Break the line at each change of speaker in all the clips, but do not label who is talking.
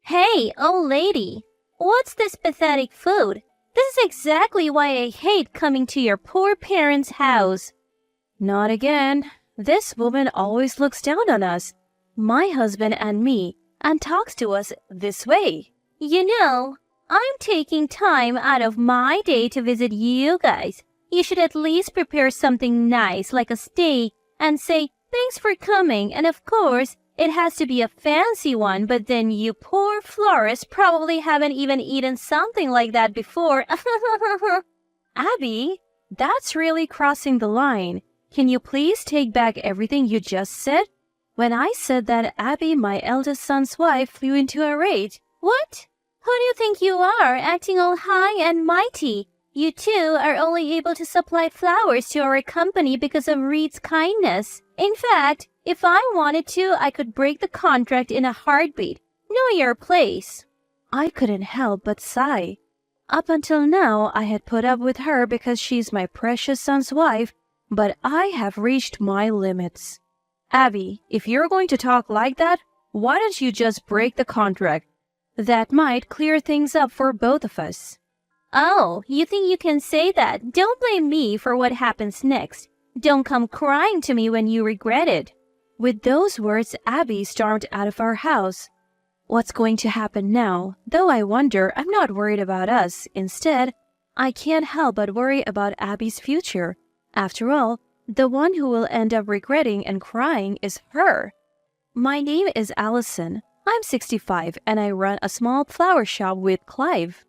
Hey, old lady, what's this pathetic food? This is exactly why I hate coming to your poor parents' house.
Not again. This woman always looks down on us, my husband and me, and talks to us this way.
You know, I'm taking time out of my day to visit you guys. You should at least prepare something nice like a steak and say, thanks for coming, and of course, it has to be a fancy one, but then you poor florists probably haven't even eaten something like that before.
Abby, that's really crossing the line. Can you please take back everything you just said? When I said that, Abby, my eldest son's wife, flew into a rage.
What? Who do you think you are, acting all high and mighty? You two are only able to supply flowers to our company because of Reed's kindness. In fact, if I wanted to, I could break the contract in a heartbeat. Know your place.
I couldn't help but sigh. Up until now, I had put up with her because she's my precious son's wife, but I have reached my limits. Abby, if you're going to talk like that, why don't you just break the contract? That might clear things up for both of us.
Oh, you think you can say that? Don't blame me for what happens next. Don't come crying to me when you regret it.
With those words, Abby stormed out of our house. What's going to happen now? Though I wonder, I'm not worried about us. Instead, I can't help but worry about Abby's future. After all, the one who will end up regretting and crying is her. My name is Allison. I'm 65 and I run a small flower shop with Clive.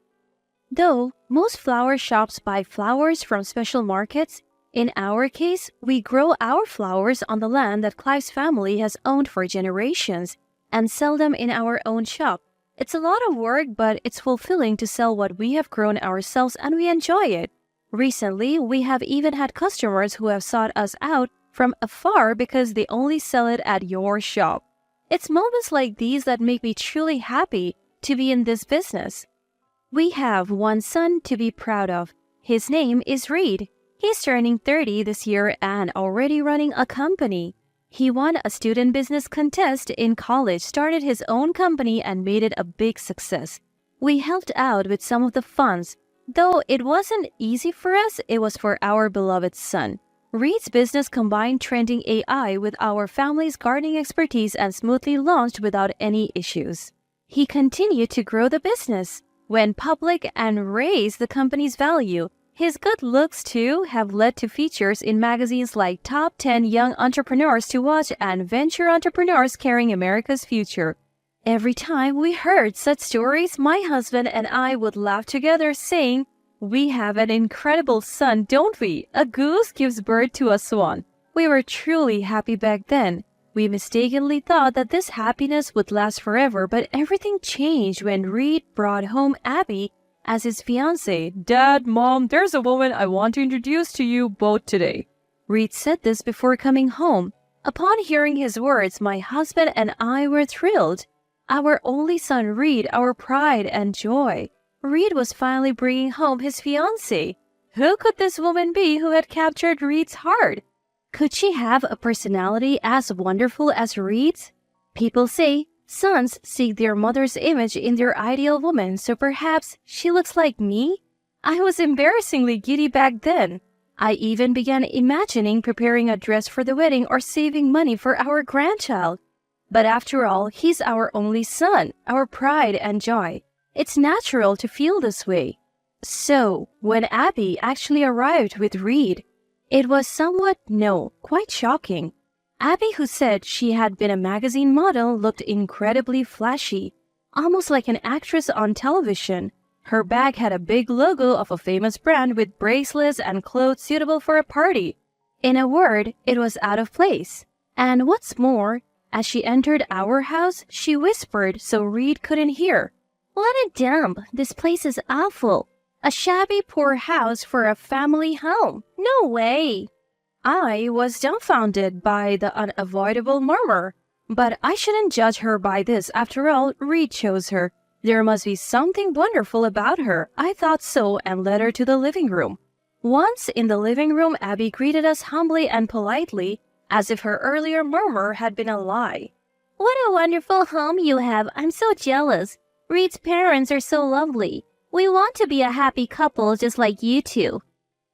Though most flower shops buy flowers from special markets, in our case, we grow our flowers on the land that Clive's family has owned for generations and sell them in our own shop. It's a lot of work, but it's fulfilling to sell what we have grown ourselves and we enjoy it. Recently, we have even had customers who have sought us out from afar because they only sell it at your shop. It's moments like these that make me truly happy to be in this business. We have one son to be proud of. His name is Reed. He's turning 30 this year and already running a company. He won a student business contest in college, started his own company, and made it a big success. We helped out with some of the funds. Though it wasn't easy for us, it was for our beloved son. Reed's business combined trending AI with our family's gardening expertise and smoothly launched without any issues. He continued to grow the business, went public, and raised the company's value. His good looks, too, have led to features in magazines like Top 10 Young Entrepreneurs to Watch and Venture Entrepreneurs Carrying America's Future. Every time we heard such stories, my husband and I would laugh together, saying, "We have an incredible son, don't we? A goose gives birth to a swan." We were truly happy back then. We mistakenly thought that this happiness would last forever, but everything changed when Reed brought home Abby as his fiancée. "Dad, Mom, there's a woman I want to introduce to you both today." Reed said this before coming home. Upon hearing his words, my husband and I were thrilled. Our only son, Reed, our pride and joy. Reed was finally bringing home his fiancée. Who could this woman be who had captured Reed's heart? Could she have a personality as wonderful as Reed's? People say sons seek their mother's image in their ideal woman, so perhaps she looks like me? I was embarrassingly giddy back then. I even began imagining preparing a dress for the wedding or saving money for our grandchild. But after all, he's our only son, our pride and joy. It's natural to feel this way. So, when Abby actually arrived with Reed, it was quite shocking. Abby, who said she had been a magazine model, looked incredibly flashy, almost like an actress on television. Her bag had a big logo of a famous brand with bracelets and clothes suitable for a party. In a word, it was out of place. And what's more, as she entered our house, she whispered so Reed couldn't hear,
"What a dump! This place is awful. A shabby poor house for a family home. No way!"
I was dumbfounded by the unavoidable murmur. But I shouldn't judge her by this. After all, Reed chose her. There must be something wonderful about her. I thought so and led her to the living room. Once in the living room, Abby greeted us humbly and politely, as if her earlier murmur had been a lie.
"What a wonderful home you have. I'm so jealous. Reed's parents are so lovely. We want to be a happy couple just like you two.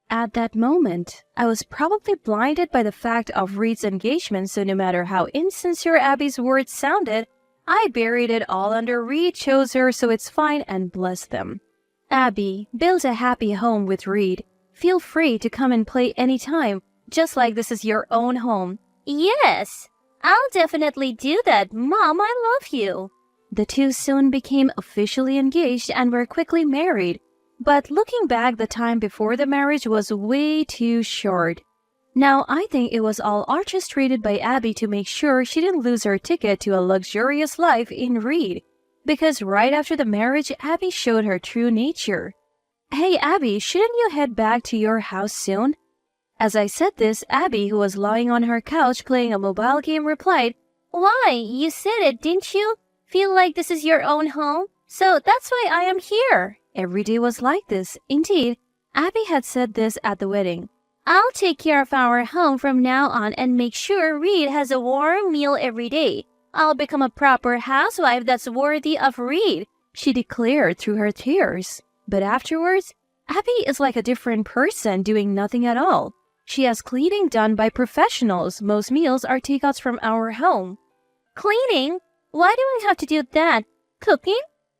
At that moment, I was probably blinded by the fact of Reed's engagement, so no matter how insincere Abby's words sounded, I buried it all under Reed chose her, so it's fine, and blessed them. Abby, build a happy home with Reed. Feel free to come and play anytime, just like this is your own home.
Yes, I'll definitely do that. Mom, I love you.
The two soon became officially engaged and were quickly married. But looking back, the time before the marriage was way too short. Now, I think it was all orchestrated by Abby to make sure she didn't lose her ticket to a luxurious life in Reed. Because right after the marriage, Abby showed her true nature. Hey, Abby, shouldn't you head back to your house soon? As I said this, Abby, who was lying on her couch playing a mobile game, replied,
Why, you said it, didn't you? Feel like this is your own home? So that's why I am here.
Every day was like this. Indeed, Abby had said this at the wedding.
I'll take care of our home from now on and make sure Reed has a warm meal every day. I'll become a proper housewife that's worthy of Reed,
she declared through her tears. But afterwards, Abby is like a different person doing nothing at all. She has cleaning done by professionals. Most meals are takeouts from our home.
Cleaning? Why do I have to do that? Cooking?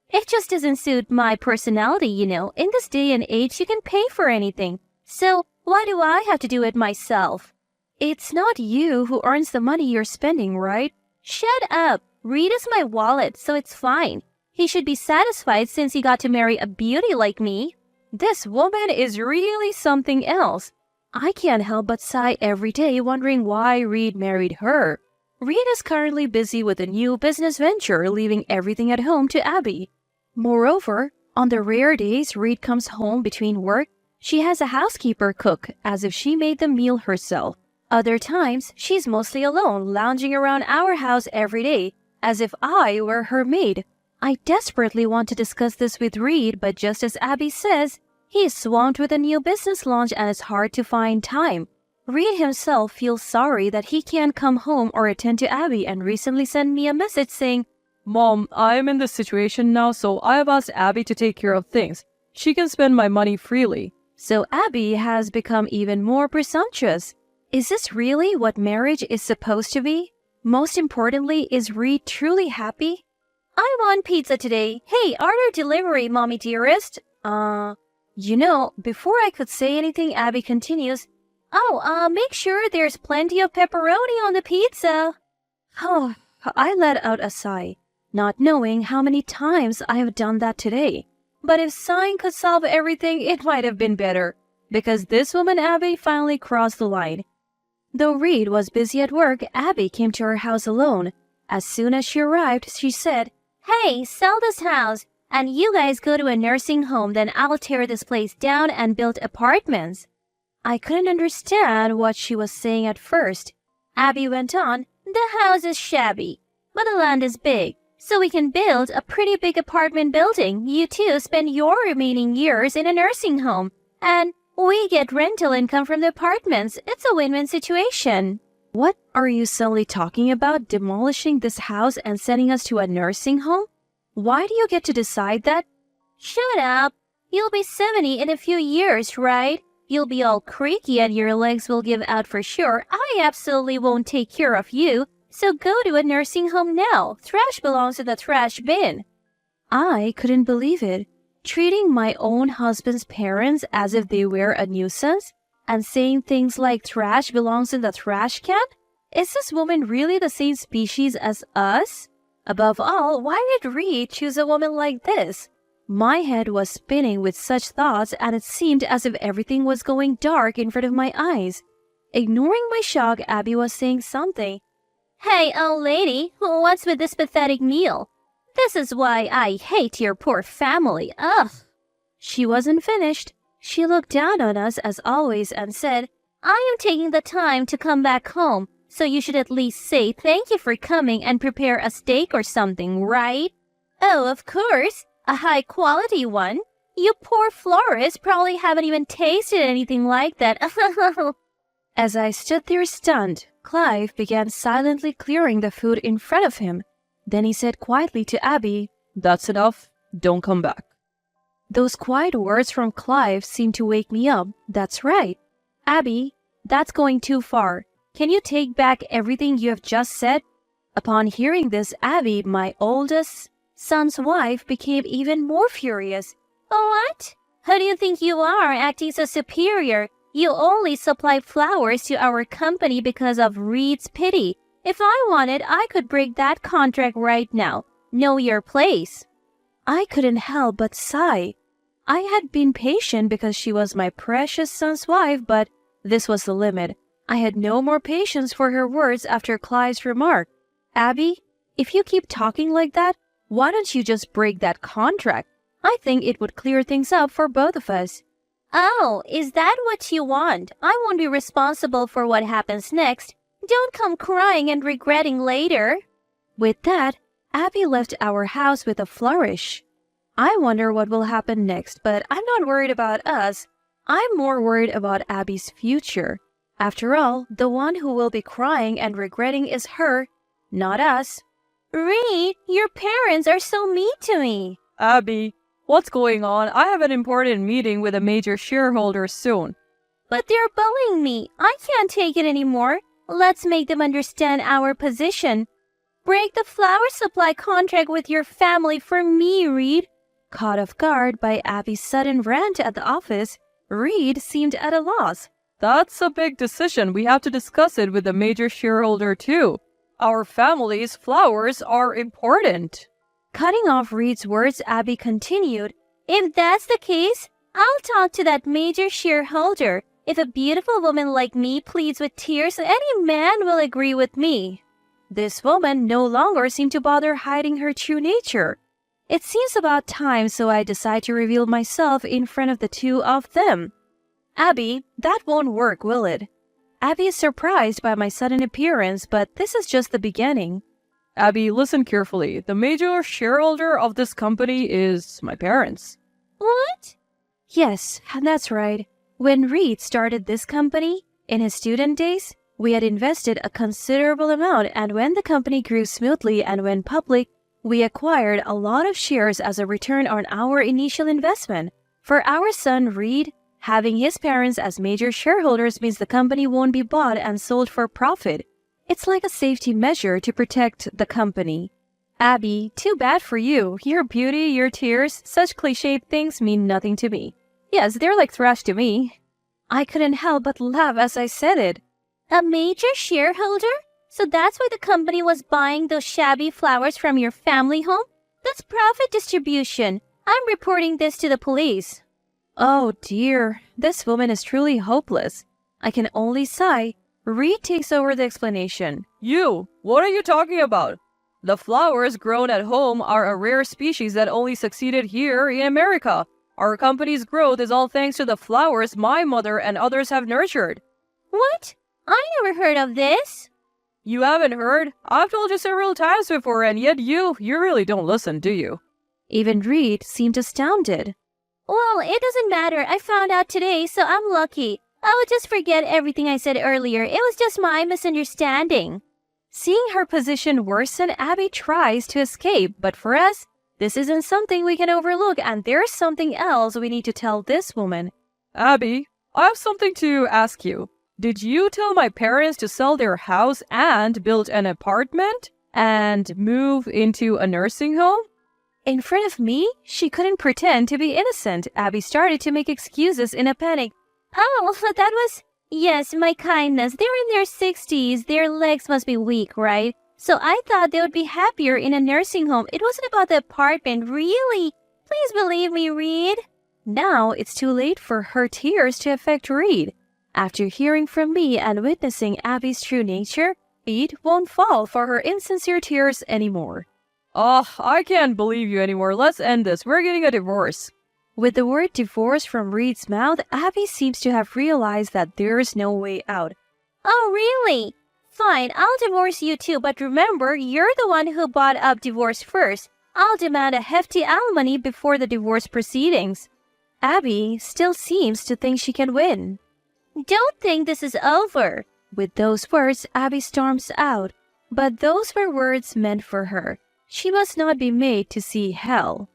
It just doesn't suit my personality, you know. In this day and age, you can pay for anything. So, why do I have to do it myself?
It's not you who earns the money you're spending, right?
Shut up. Reed is my wallet, so it's fine. He should be satisfied since he got to marry a beauty like me.
This woman is really something else. I can't help but sigh every day wondering why Reed married her. Reed is currently busy with a new business venture, leaving everything at home to Abby. Moreover, on the rare days Reed comes home between work, she has a housekeeper cook as if she made the meal herself. Other times, she's mostly alone, lounging around our house every day, as if I were her maid. I desperately want to discuss this with Reed, but just as Abby says, he is swamped with a new business launch and it's hard to find time. Reed himself feels sorry that he can't come home or attend to Abby and recently sent me a message saying, Mom, I am in this situation now, so I have asked Abby to take care of things. She can spend my money freely. So Abby has become even more presumptuous. Is this really what marriage is supposed to be? Most importantly, is Reed truly happy?
I want pizza today. Hey, order delivery, mommy dearest.
Before I could say anything, Abby continues,
Make sure there's plenty of pepperoni on the pizza.
Oh, I let out a sigh, not knowing how many times I have done that today. But if sighing could solve everything, it might have been better, because this woman Abby finally crossed the line. Though Reed was busy at work, Abby came to her house alone. As soon as she arrived, she said,
Hey, sell this house, and you guys go to a nursing home, then I'll tear this place down and build apartments.
I couldn't understand what she was saying at first.
Abby went on, The house is shabby, but the land is big, so we can build a pretty big apartment building. You two spend your remaining years in a nursing home, and we get rental income from the apartments. It's a win-win situation.
What are you suddenly talking about? Demolishing this house and sending us to a nursing home? Why do you get to decide that?
Shut up. You'll be 70 in a few years, right? You'll be all creaky and your legs will give out for sure. I absolutely won't take care of you. So go to a nursing home now. Trash belongs in the trash bin.
I couldn't believe it. Treating my own husband's parents as if they were a nuisance and saying things like trash belongs in the trash can? Is this woman really the same species as us? Above all, why did Reed choose a woman like this? My head was spinning with such thoughts and it seemed as if everything was going dark in front of my eyes. Ignoring my shock, Abby was saying something.
Hey, old lady, what's with this pathetic meal? This is why I hate your poor family. Ugh.
She wasn't finished. She looked down on us as always and said,
I am taking the time to come back home, so you should at least say thank you for coming and prepare a steak or something, right? Oh, of course. A high-quality one. You poor florist probably haven't even tasted anything like that.
As I stood there stunned, Clive began silently clearing the food in front of him. Then he said quietly to Abby,
That's enough. Don't come back.
Those quiet words from Clive seemed to wake me up. That's right. Abby, that's going too far. Can you take back everything you have just said? Upon hearing this, Abby, my oldest son's wife, became even more furious.
What? Who do you think you are, acting so superior? You only supply flowers to our company because of Reed's pity. If I wanted, I could break that contract right now. Know your place.
I couldn't help but sigh. I had been patient because she was my precious son's wife, but this was the limit. I had no more patience for her words after Clive's remark. Abby, if you keep talking like that, why don't you just break that contract? I think it would clear things up for both of us.
Oh, is that what you want? I won't be responsible for what happens next. Don't come crying and regretting later.
With that, Abby left our house with a flourish. I wonder what will happen next, but I'm not worried about us. I'm more worried about Abby's future. After all, the one who will be crying and regretting is her, not us.
Reed, your parents are so mean to me.
Abby, what's going on? I have an important meeting with a major shareholder soon.
But they're bullying me. I can't take it anymore. Let's make them understand our position. Break the flower supply contract with your family for me, Reed.
Caught off guard by Abby's sudden rant at the office, Reed seemed at a loss.
That's a big decision. We have to discuss it with the major shareholder too. Our family's flowers are important.
Cutting off Reed's words, Abby continued,
If that's the case, I'll talk to that major shareholder. If a beautiful woman like me pleads with tears, any man will agree with me.
This woman no longer seemed to bother hiding her true nature. It seems about time, so I decide to reveal myself in front of the two of them. Abby, that won't work, will it? Abby is surprised by my sudden appearance, but this is just the beginning.
Abby, listen carefully. The major shareholder of this company is my parents.
What?
Yes, that's right. When Reed started this company, in his student days, we had invested a considerable amount, and when the company grew smoothly and went public, we acquired a lot of shares as a return on our initial investment. For our son Reed, having his parents as major shareholders means the company won't be bought and sold for profit. It's like a safety measure to protect the company. Abby, too bad for you. Your beauty, your tears, such cliched things mean nothing to me. Yes, they're like thrash to me. I couldn't help but laugh as I said it.
A major shareholder? So that's why the company was buying those shabby flowers from your family home? That's profit distribution. I'm reporting this to the police.
Oh dear, this woman is truly hopeless. I can only sigh. Reed takes over the explanation.
You, what are you talking about? The flowers grown at home are a rare species that only succeeded here in America. Our company's growth is all thanks to the flowers my mother and others have nurtured.
What? I never heard of this.
You haven't heard? I've told you several times before, and yet you really don't listen, do you?
Even Reed seemed astounded.
Well, it doesn't matter. I found out today, so I'm lucky. I would just forget everything I said earlier. It was just my misunderstanding.
Seeing her position worsen, Abby tries to escape, but for us, this isn't something we can overlook, and there's something else we need to tell this woman.
Abby, I have something to ask you. Did you tell my parents to sell their house and build an apartment and move into a nursing home?
In front of me, she couldn't pretend to be innocent. Abby started to make excuses in a panic.
Oh, that was... Yes, my kindness. They're in their 60s. Their legs must be weak, right? So I thought they would be happier in a nursing home. It wasn't about the apartment, really. Please believe me, Reed.
Now it's too late for her tears to affect Reed. After hearing from me and witnessing Abby's true nature, Reed won't fall for her insincere tears anymore.
Oh, I can't believe you anymore. Let's end this. We're getting a divorce.
With the word divorce from Reed's mouth, Abby seems to have realized that there's no way out.
Oh, really? Fine, I'll divorce you too, but remember, you're the one who brought up divorce first. I'll demand a hefty alimony before the divorce proceedings.
Abby still seems to think she can win.
Don't think this is over.
With those words, Abby storms out. But those were words meant for her. She must not be made to see hell.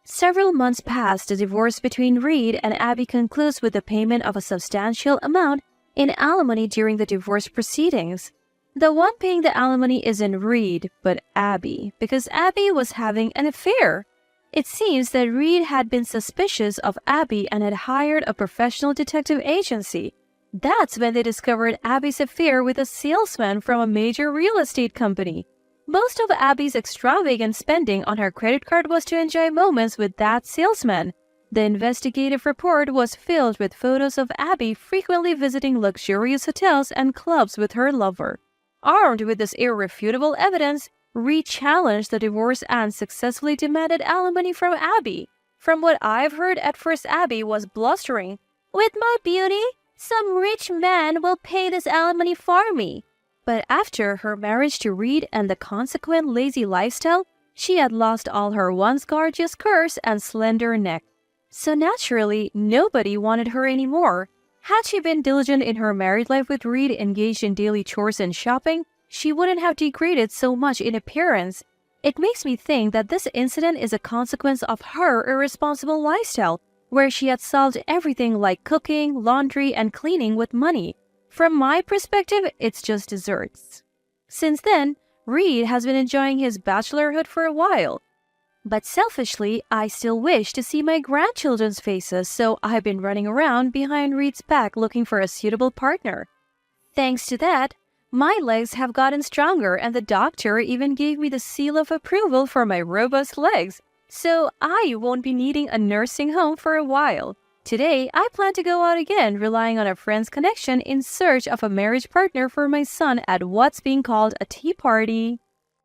Several months pass. The divorce between Reed and Abby concludes with the payment of a substantial amount in alimony during the divorce proceedings. The one paying the alimony isn't Reed, but Abby, because Abby was having an affair. It seems that Reed had been suspicious of Abby and had hired a professional detective agency. That's when they discovered Abby's affair with a salesman from a major real estate company. Most of Abby's extravagant spending on her credit card was to enjoy moments with that salesman. The investigative report was filled with photos of Abby frequently visiting luxurious hotels and clubs with her lover. Armed with this irrefutable evidence, Reed challenged the divorce and successfully demanded alimony from Abby. From what I've heard, at first Abby was blustering.
"With my beauty, some rich man will pay this alimony for me."
But after her marriage to Reed and the consequent lazy lifestyle, she had lost all her once gorgeous curves and slender neck. So naturally, nobody wanted her anymore. Had she been diligent in her married life with Reed, engaged in daily chores and shopping, she wouldn't have degraded so much in appearance. It makes me think that this incident is a consequence of her irresponsible lifestyle, where she had solved everything like cooking, laundry, and cleaning with money. From my perspective, it's just desserts. Since then, Reed has been enjoying his bachelorhood for a while. But selfishly, I still wish to see my grandchildren's faces, so I've been running around behind Reed's back looking for a suitable partner. Thanks to that, my legs have gotten stronger and the doctor even gave me the seal of approval for my robust legs, so I won't be needing a nursing home for a while. Today, I plan to go out again, relying on a friend's connection in search of a marriage partner for my son at what's being called a tea party.